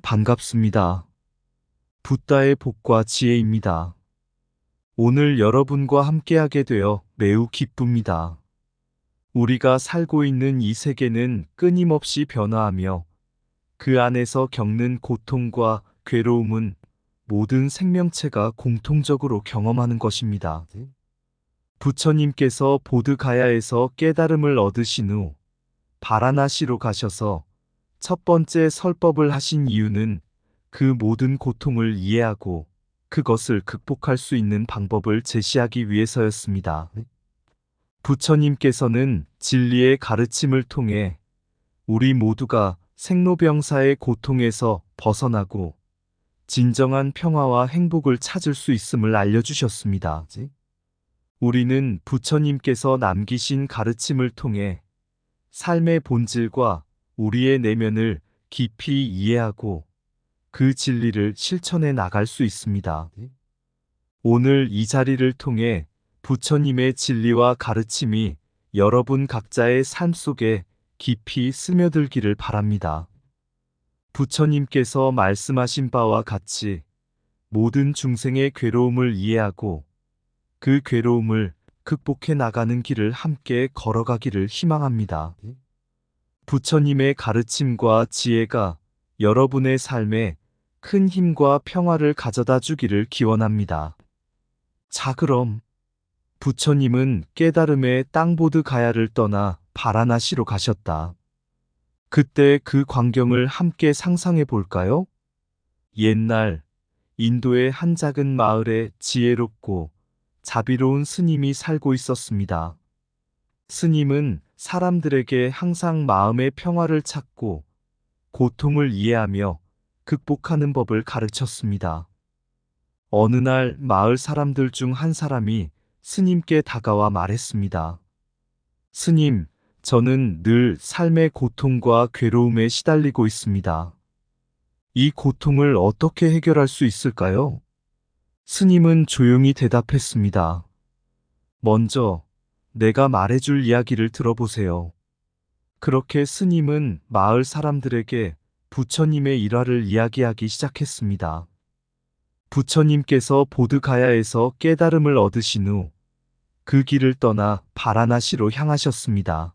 반갑습니다. 붓다의 복과 지혜입니다. 오늘 여러분과 함께하게 되어 매우 기쁩니다. 우리가 살고 있는 이 세계는 끊임없이 변화하며 그 안에서 겪는 고통과 괴로움은 모든 생명체가 공통적으로 경험하는 것입니다. 부처님께서 보드가야에서 깨달음을 얻으신 후 바라나시로 가셔서 첫 번째 설법을 하신 이유는 그 모든 고통을 이해하고 그것을 극복할 수 있는 방법을 제시하기 위해서였습니다. 부처님께서는 진리의 가르침을 통해 우리 모두가 생로병사의 고통에서 벗어나고 진정한 평화와 행복을 찾을 수 있음을 알려주셨습니다. 우리는 부처님께서 남기신 가르침을 통해 삶의 본질과 우리의 내면을 깊이 이해하고 그 진리를 실천해 나갈 수 있습니다. 오늘 이 자리를 통해 부처님의 진리와 가르침이 여러분 각자의 삶 속에 깊이 스며들기를 바랍니다. 부처님께서 말씀하신 바와 같이 모든 중생의 괴로움을 이해하고 그 괴로움을 극복해 나가는 길을 함께 걸어가기를 희망합니다. 부처님의 가르침과 지혜가 여러분의 삶에 큰 힘과 평화를 가져다 주기를 기원합니다. 자, 그럼 부처님은 깨달음의 땅 보드가야를 떠나 바라나시로 가셨다. 그때 그 광경을 함께 상상해 볼까요? 옛날 인도의 한 작은 마을에 지혜롭고 자비로운 스님이 살고 있었습니다. 스님은 사람들에게 항상 마음의 평화를 찾고 고통을 이해하며 극복하는 법을 가르쳤습니다. 어느 날 마을 사람들 중 한 사람이 스님께 다가와 말했습니다. 스님, 저는 늘 삶의 고통과 괴로움에 시달리고 있습니다. 이 고통을 어떻게 해결할 수 있을까요? 스님은 조용히 대답했습니다. 먼저 내가 말해줄 이야기를 들어보세요. 그렇게 스님은 마을 사람들에게 부처님의 일화를 이야기하기 시작했습니다. 부처님께서 보드가야에서 깨달음을 얻으신 후 그 길을 떠나 바라나시로 향하셨습니다.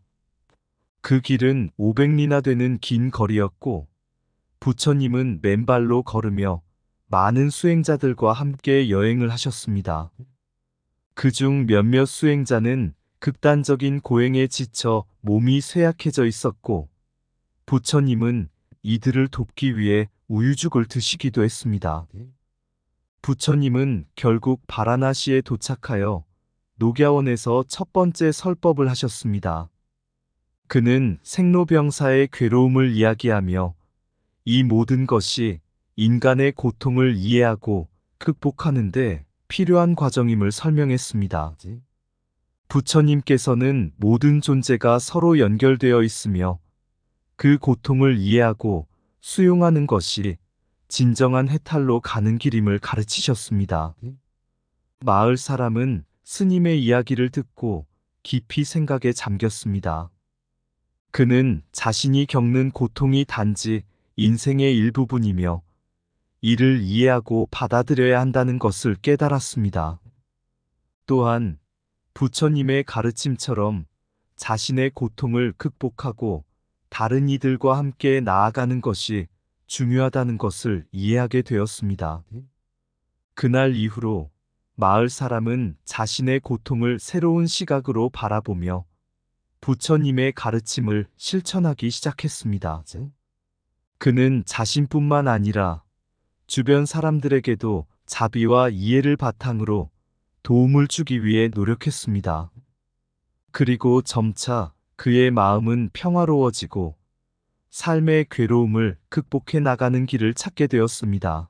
그 길은 500리나 되는 긴 거리였고 부처님은 맨발로 걸으며 많은 수행자들과 함께 여행을 하셨습니다. 그중 몇몇 수행자는 극단적인 고행에 지쳐 몸이 쇠약해져 있었고 부처님은 이들을 돕기 위해 우유죽을 드시기도 했습니다. 부처님은 결국 바라나시에 도착하여 녹야원에서 첫 번째 설법을 하셨습니다. 그는 생로병사의 괴로움을 이야기하며 이 모든 것이 인간의 고통을 이해하고 극복하는데 필요한 과정임을 설명했습니다. 부처님께서는 모든 존재가 서로 연결되어 있으며 그 고통을 이해하고 수용하는 것이 진정한 해탈로 가는 길임을 가르치셨습니다. 마을 사람은 스님의 이야기를 듣고 깊이 생각에 잠겼습니다. 그는 자신이 겪는 고통이 단지 인생의 일부분이며 이를 이해하고 받아들여야 한다는 것을 깨달았습니다. 또한 부처님의 가르침처럼 자신의 고통을 극복하고 다른 이들과 함께 나아가는 것이 중요하다는 것을 이해하게 되었습니다. 그날 이후로 마을 사람은 자신의 고통을 새로운 시각으로 바라보며 부처님의 가르침을 실천하기 시작했습니다. 그는 자신뿐만 아니라 주변 사람들에게도 자비와 이해를 바탕으로 도움을 주기 위해 노력했습니다. 그리고 점차 그의 마음은 평화로워지고 삶의 괴로움을 극복해 나가는 길을 찾게 되었습니다.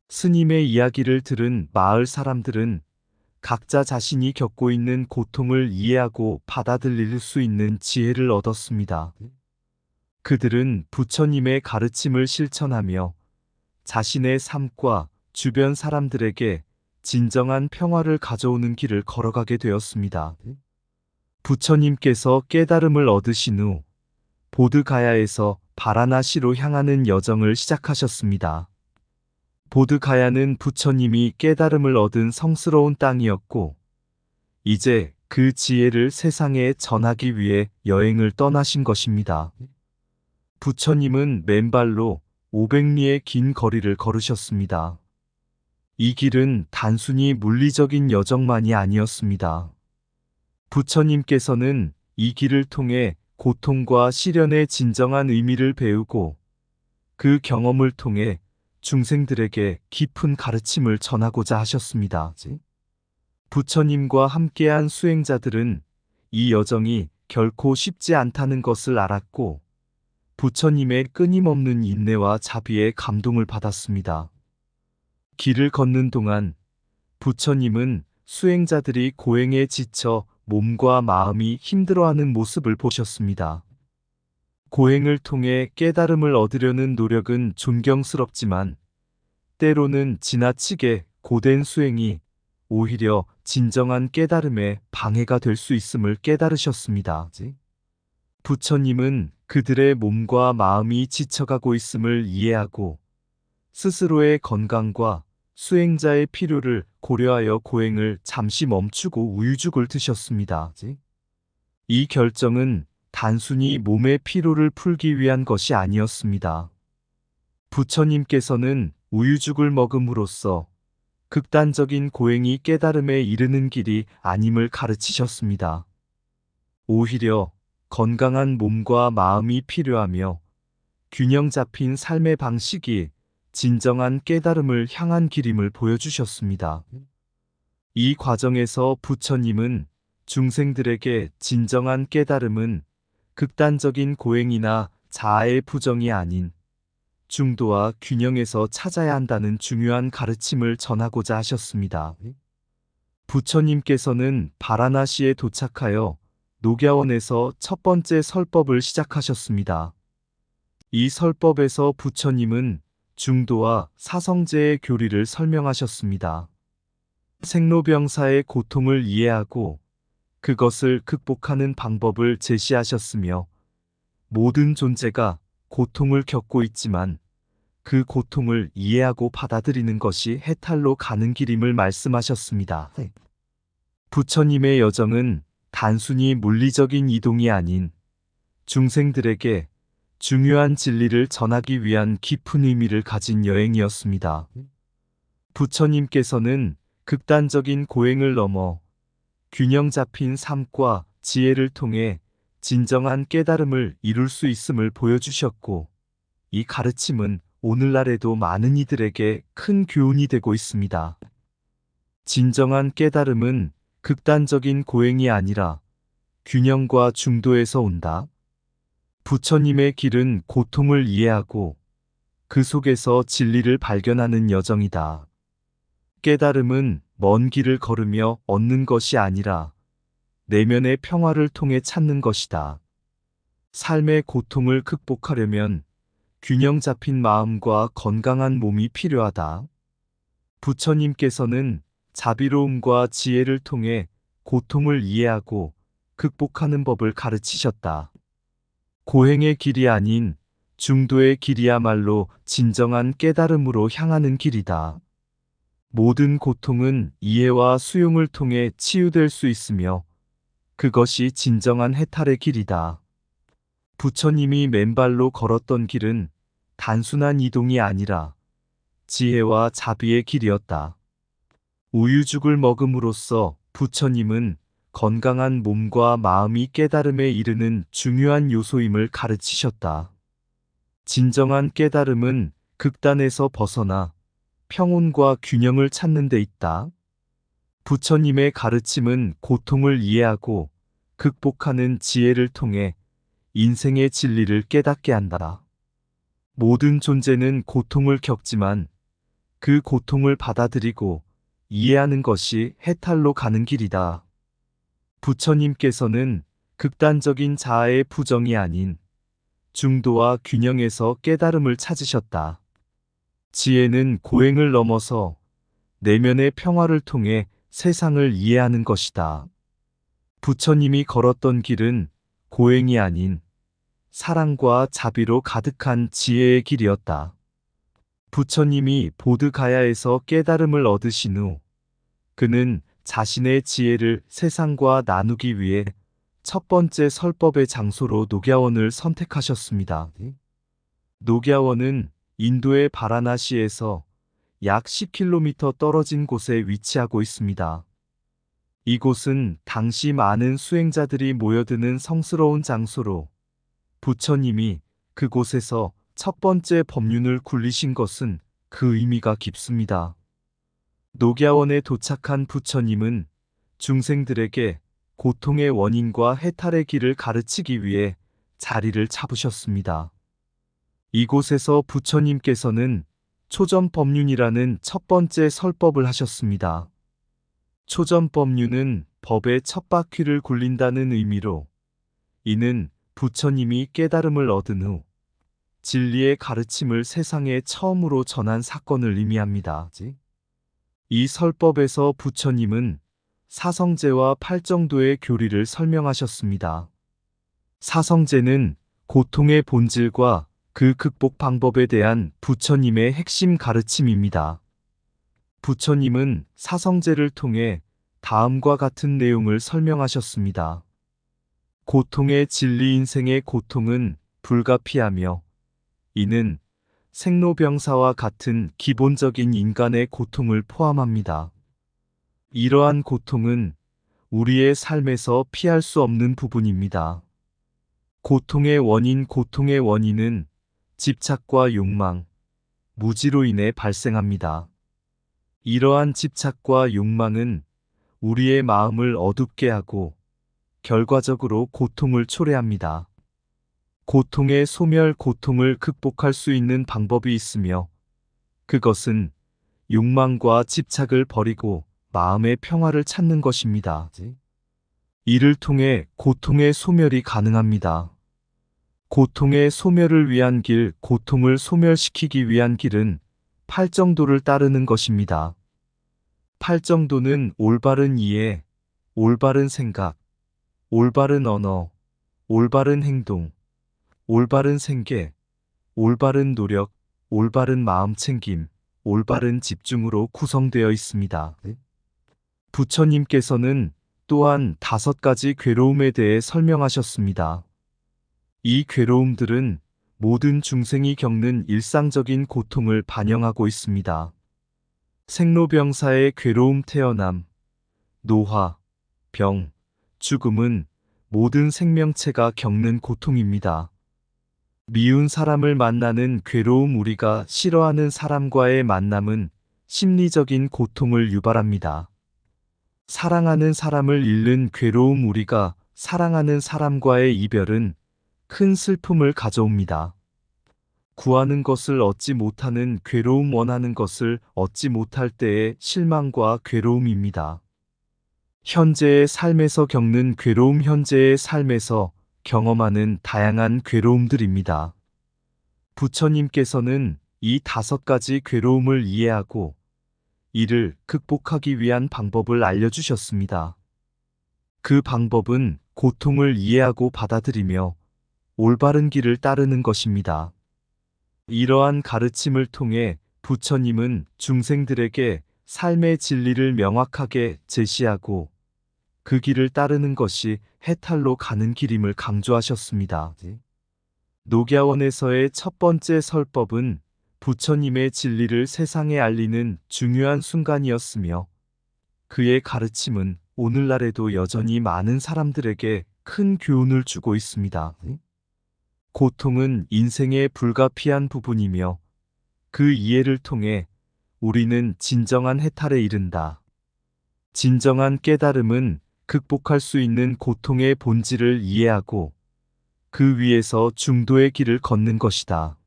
스님의 이야기를 들은 마을 사람들은 각자 자신이 겪고 있는 고통을 이해하고 받아들일 수 있는 지혜를 얻었습니다. 그들은 부처님의 가르침을 실천하며 자신의 삶과 주변 사람들에게 진정한 평화를 가져오는 길을 걸어가게 되었습니다. 부처님께서 깨달음을 얻으신 후 보드가야에서 바라나시로 향하는 여정을 시작하셨습니다. 보드가야는 부처님이 깨달음을 얻은 성스러운 땅이었고, 이제 그 지혜를 세상에 전하기 위해 여행을 떠나신 것입니다. 부처님은 맨발로 500리의 긴 거리를 걸으셨습니다. 이 길은 단순히 물리적인 여정만이 아니었습니다. 부처님께서는 이 길을 통해 고통과 시련의 진정한 의미를 배우고 그 경험을 통해 중생들에게 깊은 가르침을 전하고자 하셨습니다. 부처님과 함께한 수행자들은 이 여정이 결코 쉽지 않다는 것을 알았고 부처님의 끊임없는 인내와 자비에 감동을 받았습니다. 길을 걷는 동안 부처님은 수행자들이 고행에 지쳐 몸과 마음이 힘들어하는 모습을 보셨습니다. 고행을 통해 깨달음을 얻으려는 노력은 존경스럽지만 때로는 지나치게 고된 수행이 오히려 진정한 깨달음에 방해가 될 수 있음을 깨달으셨습니다. 부처님은 그들의 몸과 마음이 지쳐가고 있음을 이해하고 스스로의 건강과 수행자의 필요를 고려하여 고행을 잠시 멈추고 우유죽을 드셨습니다. 이 결정은 단순히 몸의 피로를 풀기 위한 것이 아니었습니다. 부처님께서는 우유죽을 먹음으로써 극단적인 고행이 깨달음에 이르는 길이 아님을 가르치셨습니다. 오히려 건강한 몸과 마음이 필요하며 균형 잡힌 삶의 방식이 진정한 깨달음을 향한 길임을 보여주셨습니다. 이 과정에서 부처님은 중생들에게 진정한 깨달음은 극단적인 고행이나 자아의 부정이 아닌 중도와 균형에서 찾아야 한다는 중요한 가르침을 전하고자 하셨습니다. 부처님께서는 바라나시에 도착하여 녹야원에서 첫 번째 설법을 시작하셨습니다. 이 설법에서 부처님은 중도와 사성제의 교리를 설명하셨습니다. 생로병사의 고통을 이해하고 그것을 극복하는 방법을 제시하셨으며 모든 존재가 고통을 겪고 있지만 그 고통을 이해하고 받아들이는 것이 해탈로 가는 길임을 말씀하셨습니다. 부처님의 여정은 단순히 물리적인 이동이 아닌 중생들에게 중요한 진리를 전하기 위한 깊은 의미를 가진 여행이었습니다. 부처님께서는 극단적인 고행을 넘어 균형 잡힌 삶과 지혜를 통해 진정한 깨달음을 이룰 수 있음을 보여주셨고, 이 가르침은 오늘날에도 많은 이들에게 큰 교훈이 되고 있습니다. 진정한 깨달음은 극단적인 고행이 아니라 균형과 중도에서 온다. 부처님의 길은 고통을 이해하고 그 속에서 진리를 발견하는 여정이다. 깨달음은 먼 길을 걸으며 얻는 것이 아니라 내면의 평화를 통해 찾는 것이다. 삶의 고통을 극복하려면 균형 잡힌 마음과 건강한 몸이 필요하다. 부처님께서는 자비로움과 지혜를 통해 고통을 이해하고 극복하는 법을 가르치셨다. 고행의 길이 아닌 중도의 길이야말로 진정한 깨달음으로 향하는 길이다. 모든 고통은 이해와 수용을 통해 치유될 수 있으며 그것이 진정한 해탈의 길이다. 부처님이 맨발로 걸었던 길은 단순한 이동이 아니라 지혜와 자비의 길이었다. 우유죽을 먹음으로써 부처님은 건강한 몸과 마음이 깨달음에 이르는 중요한 요소임을 가르치셨다. 진정한 깨달음은 극단에서 벗어나 평온과 균형을 찾는 데 있다. 부처님의 가르침은 고통을 이해하고 극복하는 지혜를 통해 인생의 진리를 깨닫게 한다. 모든 존재는 고통을 겪지만 그 고통을 받아들이고 이해하는 것이 해탈로 가는 길이다. 부처님께서는 극단적인 자아의 부정이 아닌 중도와 균형에서 깨달음을 찾으셨다. 지혜는 고행을 넘어서 내면의 평화를 통해 세상을 이해하는 것이다. 부처님이 걸었던 길은 고행이 아닌 사랑과 자비로 가득한 지혜의 길이었다. 부처님이 보드가야에서 깨달음을 얻으신 후 그는 자신의 지혜를 세상과 나누기 위해 첫 번째 설법의 장소로 녹야원을 선택하셨습니다. 녹야원은 인도의 바라나시에서 약 10km 떨어진 곳에 위치하고 있습니다. 이곳은 당시 많은 수행자들이 모여드는 성스러운 장소로 부처님이 그곳에서 첫 번째 법륜을 굴리신 것은 그 의미가 깊습니다. 녹야원에 도착한 부처님은 중생들에게 고통의 원인과 해탈의 길을 가르치기 위해 자리를 잡으셨습니다. 이곳에서 부처님께서는 초전법륜이라는 첫 번째 설법을 하셨습니다. 초전법륜은 법의 첫 바퀴를 굴린다는 의미로 이는 부처님이 깨달음을 얻은 후 진리의 가르침을 세상에 처음으로 전한 사건을 의미합니다. 이 설법에서 부처님은 사성제와 팔정도의 교리를 설명하셨습니다. 사성제는 고통의 본질과 그 극복 방법에 대한 부처님의 핵심 가르침입니다. 부처님은 사성제를 통해 다음과 같은 내용을 설명하셨습니다. 고통의 진리 인생의 고통은 불가피하며 이는 생로병사와 같은 기본적인 인간의 고통을 포함합니다. 이러한 고통은 우리의 삶에서 피할 수 없는 부분입니다. 고통의 원인은 집착과 욕망, 무지로 인해 발생합니다. 이러한 집착과 욕망은 우리의 마음을 어둡게 하고 결과적으로 고통을 초래합니다. 고통의 소멸, 고통을 극복할 수 있는 방법이 있으며 그것은 욕망과 집착을 버리고 마음의 평화를 찾는 것입니다. 이를 통해 고통의 소멸이 가능합니다. 고통의 소멸을 위한 길, 고통을 소멸시키기 위한 길은 팔정도를 따르는 것입니다. 팔정도는 올바른 이해, 올바른 생각, 올바른 언어, 올바른 행동, 올바른 생계, 올바른 노력, 올바른 마음 챙김, 올바른 집중으로 구성되어 있습니다. 부처님께서는 또한 5가지 괴로움에 대해 설명하셨습니다. 이 괴로움들은 모든 중생이 겪는 일상적인 고통을 반영하고 있습니다. 생로병사의 괴로움, 태어남, 노화, 병, 죽음은 모든 생명체가 겪는 고통입니다. 미운 사람을 만나는 괴로움, 우리가 싫어하는 사람과의 만남은 심리적인 고통을 유발합니다. 사랑하는 사람을 잃는 괴로움, 우리가 사랑하는 사람과의 이별은 큰 슬픔을 가져옵니다. 구하는 것을 얻지 못하는 괴로움, 원하는 것을 얻지 못할 때의 실망과 괴로움입니다. 현재의 삶에서 겪는 괴로움, 현재의 삶에서 경험하는 다양한 괴로움들입니다. 부처님께서는 이 5가지 괴로움을 이해하고 이를 극복하기 위한 방법을 알려주셨습니다. 그 방법은 고통을 이해하고 받아들이며 올바른 길을 따르는 것입니다. 이러한 가르침을 통해 부처님은 중생들에게 삶의 진리를 명확하게 제시하고 그 길을 따르는 것이 해탈로 가는 길임을 강조하셨습니다. 녹야원에서의 첫 번째 설법은 부처님의 진리를 세상에 알리는 중요한 순간이었으며 그의 가르침은 오늘날에도 여전히 많은 사람들에게 큰 교훈을 주고 있습니다. 고통은 인생의 불가피한 부분이며 그 이해를 통해 우리는 진정한 해탈에 이른다. 진정한 깨달음은 극복할 수 있는 고통의 본질을 이해하고 그 위에서 중도의 길을 걷는 것이다.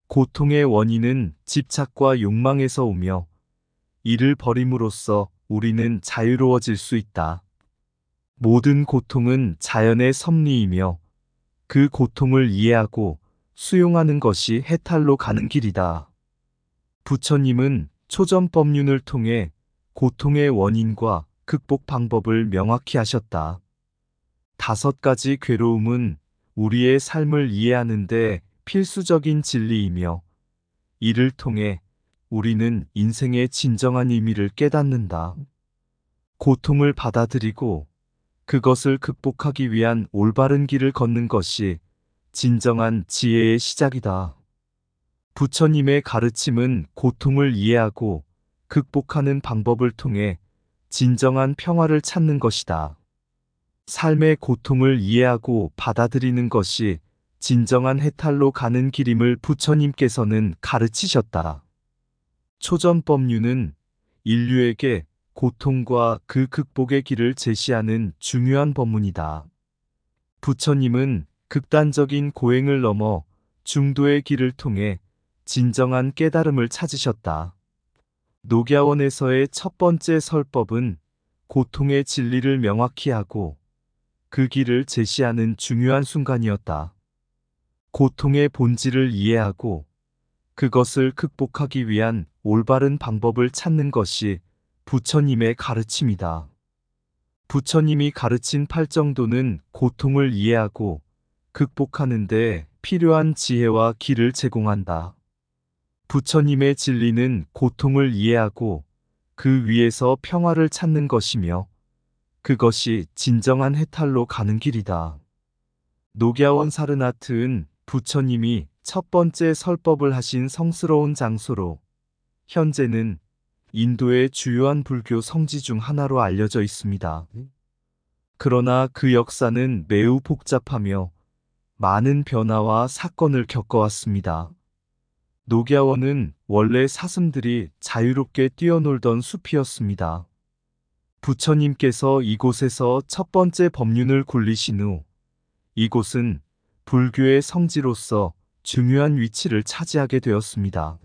고통의 원인은 집착과 욕망에서 오며 이를 버림으로써 우리는 자유로워질 수 있다. 모든 고통은 자연의 섭리이며 그 고통을 이해하고 수용하는 것이 해탈로 가는 길이다. 부처님은 초전법륜을 통해 고통의 원인과 극복 방법을 명확히 하셨다. 5가지 괴로움은 우리의 삶을 이해하는데 필수적인 진리이며, 이를 통해 우리는 인생의 진정한 의미를 깨닫는다. 고통을 받아들이고 그것을 극복하기 위한 올바른 길을 걷는 것이 진정한 지혜의 시작이다. 부처님의 가르침은 고통을 이해하고 극복하는 방법을 통해 진정한 평화를 찾는 것이다. 삶의 고통을 이해하고 받아들이는 것이 진정한 해탈로 가는 길임을 부처님께서는 가르치셨다. 초전법륜은 인류에게 고통과 그 극복의 길을 제시하는 중요한 법문이다. 부처님은 극단적인 고행을 넘어 중도의 길을 통해 진정한 깨달음을 찾으셨다. 녹야원에서의 첫 번째 설법은 고통의 진리를 명확히 하고 그 길을 제시하는 중요한 순간이었다. 고통의 본질을 이해하고 그것을 극복하기 위한 올바른 방법을 찾는 것이 부처님의 가르침이다. 부처님이 가르친 팔정도는 고통을 이해하고 극복하는 데 필요한 지혜와 길을 제공한다. 부처님의 진리는 고통을 이해하고 그 위에서 평화를 찾는 것이며, 그것이 진정한 해탈로 가는 길이다. 녹야원 사르나트은 부처님이 첫 번째 설법을 하신 성스러운 장소로, 현재는 인도의 주요한 불교 성지 중 하나로 알려져 있습니다. 그러나 그 역사는 매우 복잡하며 많은 변화와 사건을 겪어왔습니다. 녹야원은 원래 사슴들이 자유롭게 뛰어놀던 숲이었습니다. 부처님께서 이곳에서 첫 번째 법륜을 굴리신 후 이곳은 불교의 성지로서 중요한 위치를 차지하게 되었습니다.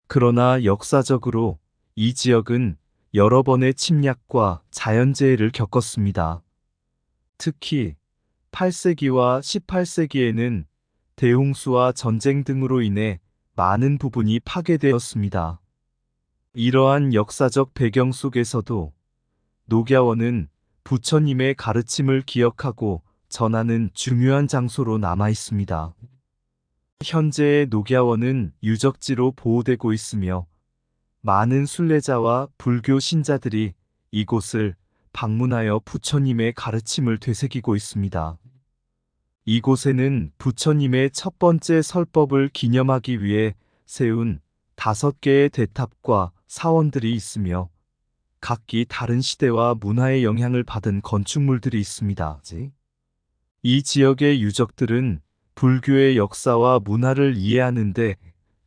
그러나 역사적으로 이 지역은 여러 번의 침략과 자연재해를 겪었습니다. 특히 8세기와 18세기에는 대홍수와 전쟁 등으로 인해 많은 부분이 파괴되었습니다. 이러한 역사적 배경 속에서도 녹야원은 부처님의 가르침을 기억하고 전하는 중요한 장소로 남아 있습니다. 현재의 녹야원은 유적지로 보호되고 있으며 많은 순례자와 불교 신자들이 이곳을 방문하여 부처님의 가르침을 되새기고 있습니다. 이곳에는 부처님의 첫 번째 설법을 기념하기 위해 세운 5개의 대탑과 사원들이 있으며 각기 다른 시대와 문화의 영향을 받은 건축물들이 있습니다. 이 지역의 유적들은 불교의 역사와 문화를 이해하는 데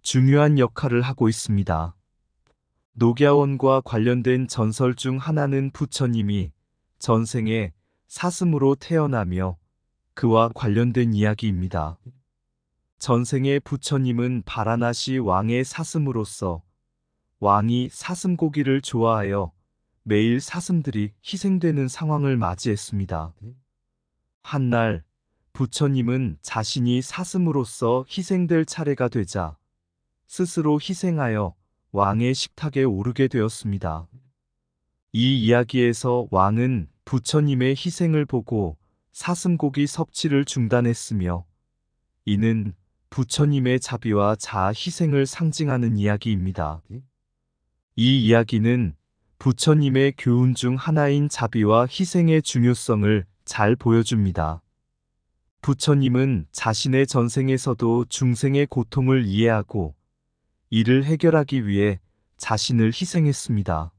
중요한 역할을 하고 있습니다. 녹야원과 관련된 전설 중 하나는 부처님이 전생에 사슴으로 태어나며 그와 관련된 이야기입니다. 전생의 부처님은 바라나시 왕의 사슴으로서 왕이 사슴고기를 좋아하여 매일 사슴들이 희생되는 상황을 맞이했습니다. 한날 부처님은 자신이 사슴으로서 희생될 차례가 되자 스스로 희생하여 왕의 식탁에 오르게 되었습니다. 이 이야기에서 왕은 부처님의 희생을 보고 사슴고기 섭취를 중단했으며, 이는 부처님의 자비와 자아 희생을 상징하는 이야기입니다. 이 이야기는 부처님의 교훈 중 하나인 자비와 희생의 중요성을 잘 보여줍니다. 부처님은 자신의 전생에서도 중생의 고통을 이해하고 이를 해결하기 위해 자신을 희생했습니다.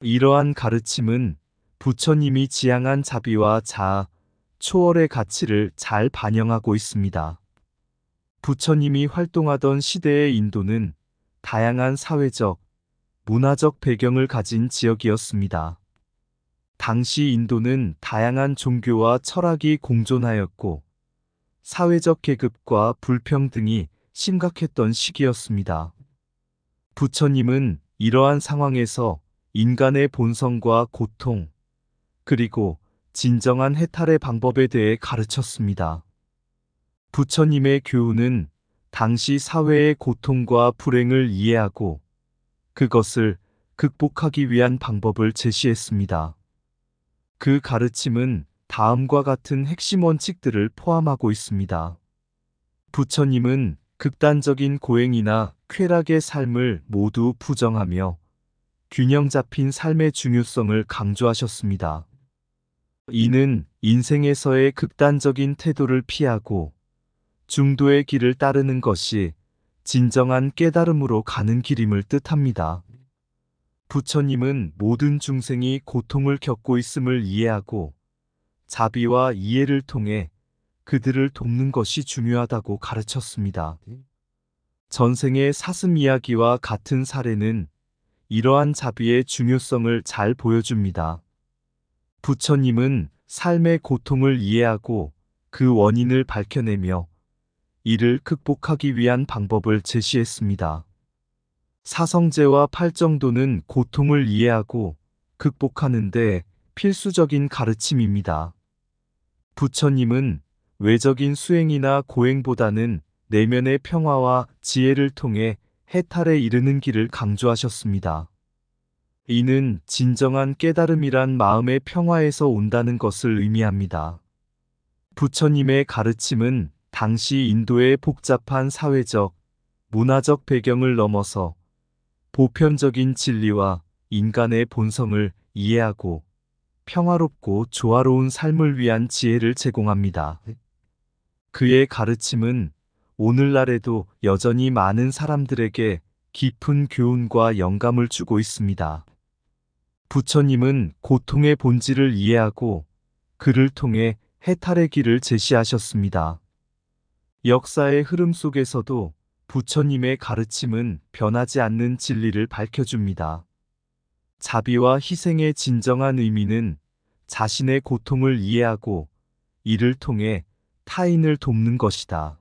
이러한 가르침은 부처님이 지향한 자비와 자아, 초월의 가치를 잘 반영하고 있습니다. 부처님이 활동하던 시대의 인도는 다양한 사회적, 문화적 배경을 가진 지역이었습니다. 당시 인도는 다양한 종교와 철학이 공존하였고 사회적 계급과 불평등이 심각했던 시기였습니다. 부처님은 이러한 상황에서 인간의 본성과 고통, 그리고 진정한 해탈의 방법에 대해 가르쳤습니다. 부처님의 교훈은 당시 사회의 고통과 불행을 이해하고 그것을 극복하기 위한 방법을 제시했습니다. 그 가르침은 다음과 같은 핵심 원칙들을 포함하고 있습니다. 부처님은 극단적인 고행이나 쾌락의 삶을 모두 부정하며 균형 잡힌 삶의 중요성을 강조하셨습니다. 이는 인생에서의 극단적인 태도를 피하고 중도의 길을 따르는 것이 진정한 깨달음으로 가는 길임을 뜻합니다. 부처님은 모든 중생이 고통을 겪고 있음을 이해하고 자비와 이해를 통해 그들을 돕는 것이 중요하다고 가르쳤습니다. 전생의 사슴 이야기와 같은 사례는 이러한 자비의 중요성을 잘 보여줍니다. 부처님은 삶의 고통을 이해하고 그 원인을 밝혀내며 이를 극복하기 위한 방법을 제시했습니다. 사성제와 팔정도는 고통을 이해하고 극복하는 데 필수적인 가르침입니다. 부처님은 외적인 수행이나 고행보다는 내면의 평화와 지혜를 통해 해탈에 이르는 길을 강조하셨습니다. 이는 진정한 깨달음이란 마음의 평화에서 온다는 것을 의미합니다. 부처님의 가르침은 당시 인도의 복잡한 사회적, 문화적 배경을 넘어서 보편적인 진리와 인간의 본성을 이해하고 평화롭고 조화로운 삶을 위한 지혜를 제공합니다. 그의 가르침은 오늘날에도 여전히 많은 사람들에게 깊은 교훈과 영감을 주고 있습니다. 부처님은 고통의 본질을 이해하고 그를 통해 해탈의 길을 제시하셨습니다. 역사의 흐름 속에서도 부처님의 가르침은 변하지 않는 진리를 밝혀줍니다. 자비와 희생의 진정한 의미는 자신의 고통을 이해하고 이를 통해 타인을 돕는 것이다.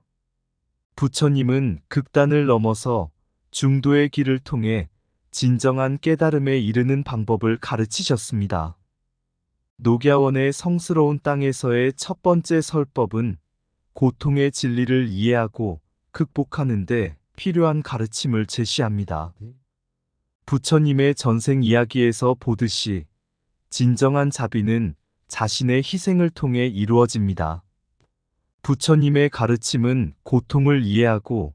부처님은 극단을 넘어서 중도의 길을 통해 진정한 깨달음에 이르는 방법을 가르치셨습니다. 녹야원의 성스러운 땅에서의 첫 번째 설법은 고통의 진리를 이해하고 극복하는 데 필요한 가르침을 제시합니다. 부처님의 전생 이야기에서 보듯이 진정한 자비는 자신의 희생을 통해 이루어집니다. 부처님의 가르침은 고통을 이해하고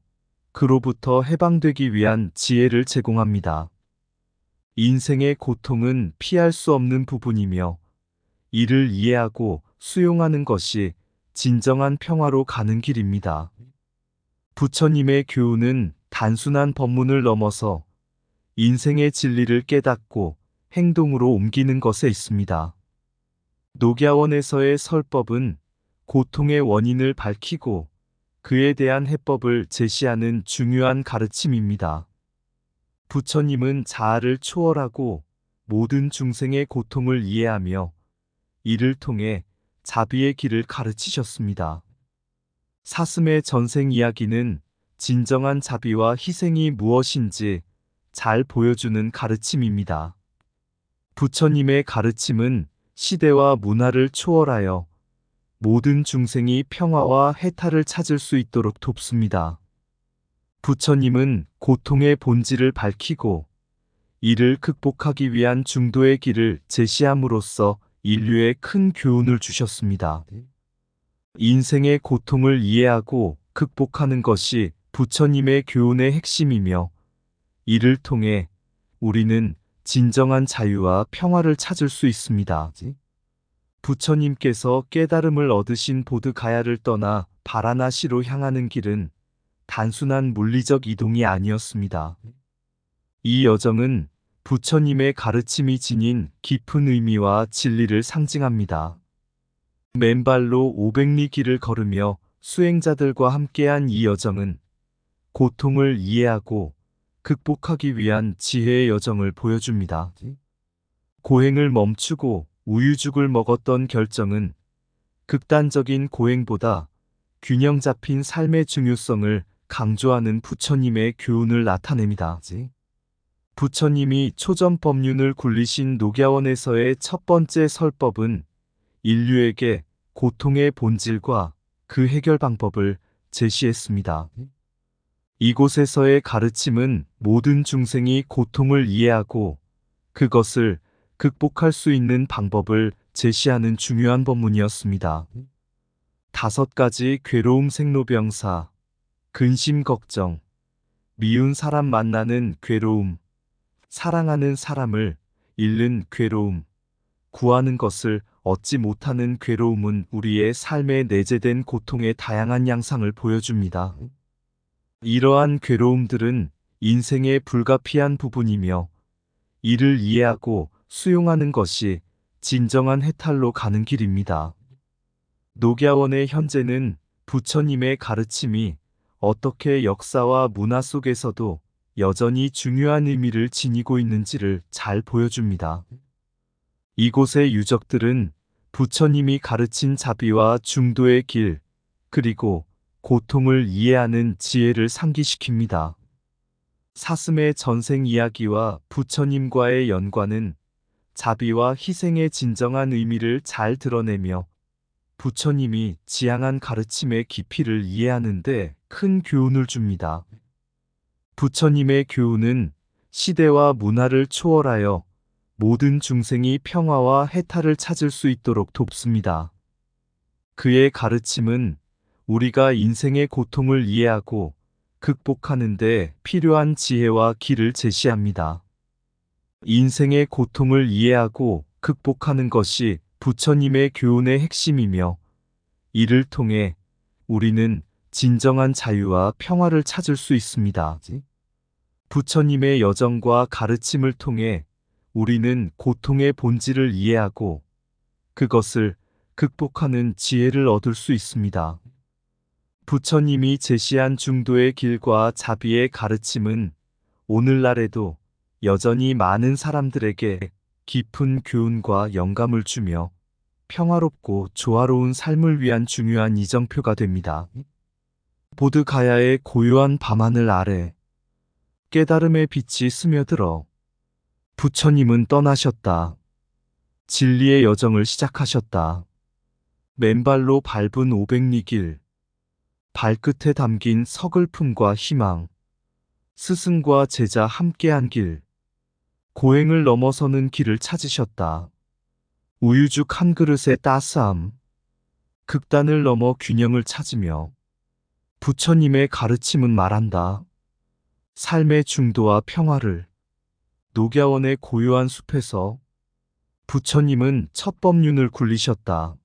그로부터 해방되기 위한 지혜를 제공합니다. 인생의 고통은 피할 수 없는 부분이며 이를 이해하고 수용하는 것이 진정한 평화로 가는 길입니다. 부처님의 교훈은 단순한 법문을 넘어서 인생의 진리를 깨닫고 행동으로 옮기는 것에 있습니다. 녹야원에서의 설법은 고통의 원인을 밝히고 그에 대한 해법을 제시하는 중요한 가르침입니다. 부처님은 자아를 초월하고 모든 중생의 고통을 이해하며 이를 통해 자비의 길을 가르치셨습니다. 사슴의 전생 이야기는 진정한 자비와 희생이 무엇인지 잘 보여주는 가르침입니다. 부처님의 가르침은 시대와 문화를 초월하여 모든 중생이 평화와 해탈을 찾을 수 있도록 돕습니다. 부처님은 고통의 본질을 밝히고 이를 극복하기 위한 중도의 길을 제시함으로써 인류에 큰 교훈을 주셨습니다. 인생의 고통을 이해하고 극복하는 것이 부처님의 교훈의 핵심이며 이를 통해 우리는 진정한 자유와 평화를 찾을 수 있습니다. 부처님께서 깨달음을 얻으신 보드가야를 떠나 바라나시로 향하는 길은 단순한 물리적 이동이 아니었습니다. 이 여정은 부처님의 가르침이 지닌 깊은 의미와 진리를 상징합니다. 맨발로 500리 길을 걸으며 수행자들과 함께한 이 여정은 고통을 이해하고 극복하기 위한 지혜의 여정을 보여줍니다. 고행을 멈추고 우유죽을 먹었던 결정은 극단적인 고행보다 균형 잡힌 삶의 중요성을 강조하는 부처님의 교훈을 나타냅니다. 부처님이 초전법륜을 굴리신 녹야원에서의 첫 번째 설법은 인류에게 고통의 본질과 그 해결 방법을 제시했습니다. 이곳에서의 가르침은 모든 중생이 고통을 이해하고 그것을 극복할 수 있는 방법을 제시하는 중요한 법문이었습니다. 5가지 괴로움 생로병사, 근심 걱정, 미운 사람 만나는 괴로움, 사랑하는 사람을 잃는 괴로움, 구하는 것을 얻지 못하는 괴로움은 우리의 삶에 내재된 고통의 다양한 양상을 보여줍니다. 이러한 괴로움들은 인생의 불가피한 부분이며 이를 이해하고 수용하는 것이 진정한 해탈로 가는 길입니다. 녹야원의 현재는 부처님의 가르침이 어떻게 역사와 문화 속에서도 여전히 중요한 의미를 지니고 있는지를 잘 보여줍니다. 이곳의 유적들은 부처님이 가르친 자비와 중도의 길, 그리고 고통을 이해하는 지혜를 상기시킵니다. 사슴의 전생 이야기와 부처님과의 연관은 자비와 희생의 진정한 의미를 잘 드러내며 부처님이 지향한 가르침의 깊이를 이해하는데 큰 교훈을 줍니다. 부처님의 교훈은 시대와 문화를 초월하여 모든 중생이 평화와 해탈을 찾을 수 있도록 돕습니다. 그의 가르침은 우리가 인생의 고통을 이해하고 극복하는 데 필요한 지혜와 길을 제시합니다. 인생의 고통을 이해하고 극복하는 것이 부처님의 교훈의 핵심이며 이를 통해 우리는 진정한 자유와 평화를 찾을 수 있습니다. 부처님의 여정과 가르침을 통해 우리는 고통의 본질을 이해하고 그것을 극복하는 지혜를 얻을 수 있습니다. 부처님이 제시한 중도의 길과 자비의 가르침은 오늘날에도 여전히 많은 사람들에게 깊은 교훈과 영감을 주며 평화롭고 조화로운 삶을 위한 중요한 이정표가 됩니다. 보드가야의 고요한 밤하늘 아래 깨달음의 빛이 스며들어 부처님은 떠나셨다. 진리의 여정을 시작하셨다. 맨발로 밟은 500리 길, 발끝에 담긴 서글픔과 희망, 스승과 제자 함께한 길, 고행을 넘어서는 길을 찾으셨다. 우유죽 한 그릇의 따스함, 극단을 넘어 균형을 찾으며 부처님의 가르침은 말한다. 삶의 중도와 평화를 녹야원의 고요한 숲에서 부처님은 첫 법륜을 굴리셨다.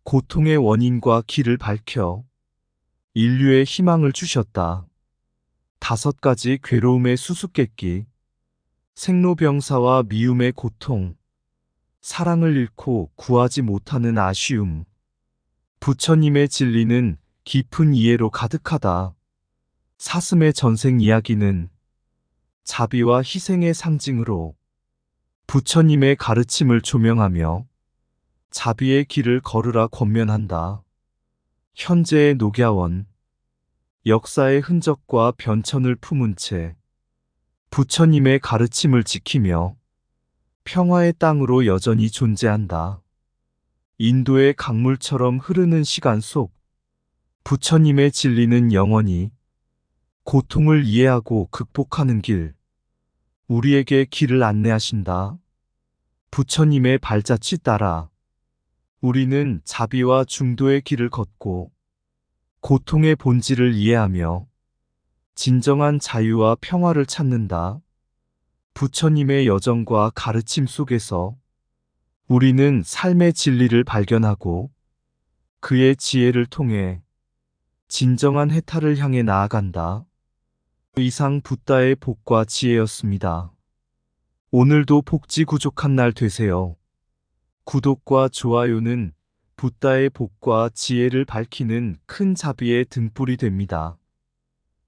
고통의 원인과 길을 밝혀 인류의 희망을 주셨다. 5가지 괴로움의 수수께끼, 생로병사와 미움의 고통, 사랑을 잃고 구하지 못하는 아쉬움. 부처님의 진리는 깊은 이해로 가득하다. 사슴의 전생 이야기는 자비와 희생의 상징으로 부처님의 가르침을 조명하며 자비의 길을 걸으라 권면한다. 현재의 녹야원, 역사의 흔적과 변천을 품은 채 부처님의 가르침을 지키며 평화의 땅으로 여전히 존재한다. 인도의 강물처럼 흐르는 시간 속 부처님의 진리는 영원히 고통을 이해하고 극복하는 길, 우리에게 길을 안내하신다. 부처님의 발자취 따라 우리는 자비와 중도의 길을 걷고 고통의 본질을 이해하며 진정한 자유와 평화를 찾는다. 부처님의 여정과 가르침 속에서 우리는 삶의 진리를 발견하고 그의 지혜를 통해 진정한 해탈을 향해 나아간다. 이상 붓다의 복과 지혜였습니다. 오늘도 복지구족한 날 되세요. 구독과 좋아요는 붓다의 복과 지혜를 밝히는 큰 자비의 등불이 됩니다.